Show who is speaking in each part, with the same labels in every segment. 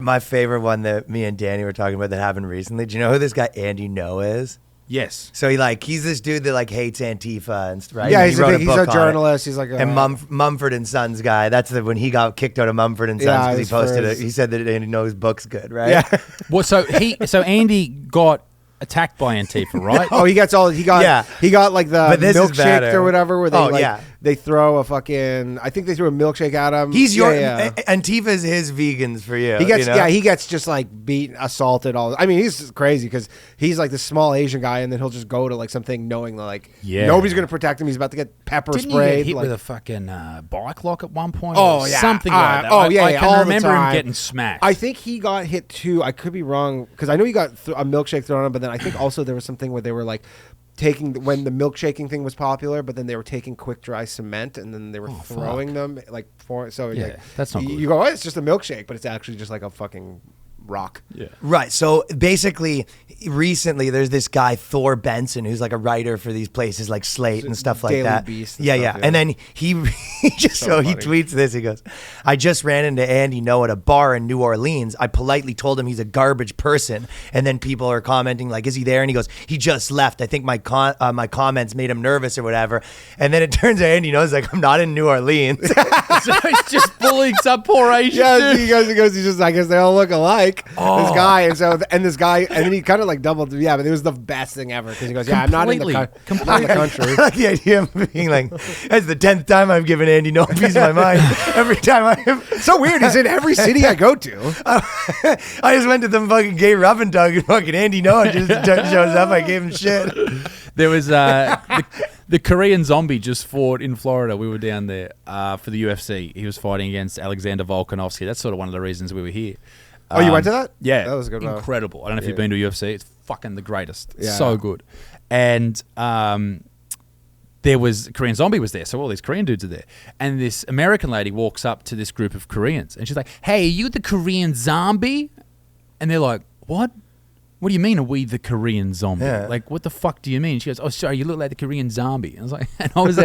Speaker 1: My favorite one that me and Danny were talking about that happened recently. Do you know who this guy Andy Ngo is?
Speaker 2: Yes.
Speaker 1: So he's this dude that like hates Antifa and right.
Speaker 3: Yeah,
Speaker 1: and
Speaker 3: he's
Speaker 1: wrote
Speaker 3: a journalist. He's like
Speaker 1: and Mumford and Sons guy. That's when he got kicked out of Mumford and Sons because he posted it. He said that Andy Ngo's book's good, right?
Speaker 3: Yeah.
Speaker 2: Well, so Andy got attacked by Antifa, right?
Speaker 3: Oh, he got like the milkshake or whatever where they throw a fucking, I think they threw a milkshake at him.
Speaker 1: He's Antifa's his vegans for you.
Speaker 3: He gets just like beaten, assaulted I mean, he's crazy because he's like this small Asian guy and then he'll just go to like something knowing that like nobody's going to protect him. He's about to get pepper sprayed.
Speaker 2: Didn't he get hit with a fucking bike lock at one point?
Speaker 3: Oh, yeah.
Speaker 2: Something like that. I can remember him getting smashed.
Speaker 3: I think he got hit too. I could be wrong because I know he got a milkshake thrown at him, but then I think also there was something where they were like when the milkshaking thing was popular, but then they were taking quick dry cement and then they were throwing them like
Speaker 2: that's not good.
Speaker 3: You go, it's just a milkshake, but it's actually just like a fucking rock.
Speaker 2: Yeah.
Speaker 1: Right. So basically, recently there's this guy Thor Benson who's like a writer for these places like Slate and stuff like
Speaker 3: Daily
Speaker 1: that.
Speaker 3: Beast
Speaker 1: Yeah. And then he tweets this. He goes, "I just ran into Andy Ngo at a bar in New Orleans. I politely told him he's a garbage person, and then people are commenting like, is he there? And he goes, he just left. I think my comments made him nervous or whatever. And then it turns out Andy Ngo's like, I'm not in New Orleans.
Speaker 2: So he's just bullying some poor Asian dude.
Speaker 3: He goes, he's just, I guess they all look alike. This guy, and then he kind of like doubled. Yeah, but it was the best thing ever because he goes, I'm not in the country.
Speaker 1: I like the idea of being like, that's the 10th time I've given Andy Ngo a piece of my mind. Every time
Speaker 3: so weird. He's in every city I go to.
Speaker 1: I just went to the fucking gay rub and tug and fucking Andy Ngo just shows up. I gave him shit.
Speaker 2: There was the Korean Zombie just fought in Florida. We were down there for the UFC. He was fighting against Alexander Volkanovski. That's sort of one of the reasons we were here.
Speaker 3: Oh, you went to that?
Speaker 2: Yeah.
Speaker 3: That was a good one.
Speaker 2: Incredible. I don't know if you've been to UFC. It's fucking the greatest.
Speaker 3: Yeah.
Speaker 2: So good. And there was Korean Zombie was there, so all these Korean dudes are there. And this American lady walks up to this group of Koreans, and she's like, "Hey, are you the Korean Zombie?" And they're like, "What? What do you mean, are we the Korean Zombie?
Speaker 1: Yeah.
Speaker 2: Like, what the fuck do you mean?" She goes, "Oh, sorry, you look like the Korean Zombie." And I was like,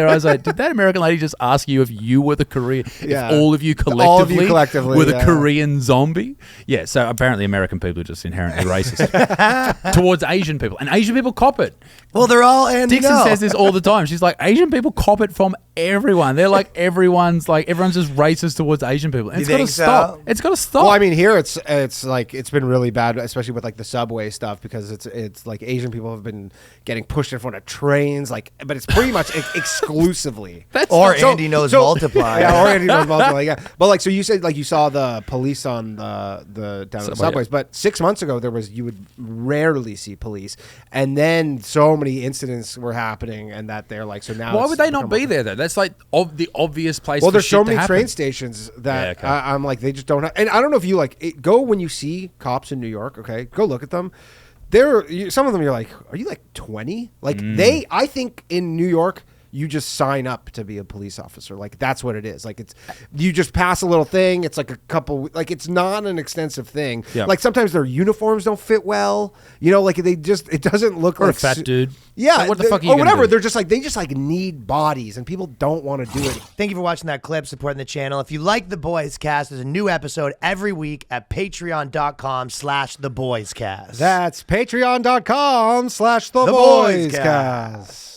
Speaker 2: I was like, did that American lady just ask you if you were the Korean, if all of you collectively were the Korean Zombie? Yeah, so apparently American people are just inherently racist towards Asian people. And Asian people cop it.
Speaker 1: Well, they're all Andy
Speaker 2: Dixon
Speaker 1: Ngo.
Speaker 2: says this all the time. She's like, Asian people cop it from everyone. They're like, everyone's just racist towards Asian people. And it's got to stop. It's got to stop.
Speaker 3: Well, I mean, here it's like it's been really bad, especially with like the subway stuff, because it's like Asian people have been getting pushed in front of trains, like, but it's pretty much exclusively.
Speaker 1: Andy Knows Multiply.
Speaker 3: Yeah, or Andy Knows Multiply. Yeah, but like, so you said like you saw the police on the down the subways, but 6 months ago you would rarely see police, and then so many incidents were happening, and that they're like, so now
Speaker 2: why would they not be there though? That's like the obvious place.
Speaker 3: Well,
Speaker 2: for
Speaker 3: there's so
Speaker 2: shit to
Speaker 3: many train
Speaker 2: happen.
Speaker 3: stations that I'm like, they just don't have. And I don't know if you go when you see cops in New York. Okay, go look at them. Some of them you're like, are you like 20? Like I think in New York you just sign up to be a police officer. Like that's what it is. Like you just pass a little thing. It's like a couple, like it's not an extensive thing.
Speaker 2: Yep.
Speaker 3: Like sometimes their uniforms don't fit well. You know, like it doesn't look
Speaker 2: or
Speaker 3: like
Speaker 2: a fat dude.
Speaker 3: Yeah,
Speaker 2: like, what the fuck are you
Speaker 3: or whatever.
Speaker 2: Do?
Speaker 3: They're just like they need bodies, and people don't want to do it.
Speaker 1: Thank you for watching that clip, supporting the channel. If you like the Boyscast, there's a new episode every week at patreon.com/theboyscast.
Speaker 3: That's patreon.com/theboyscast.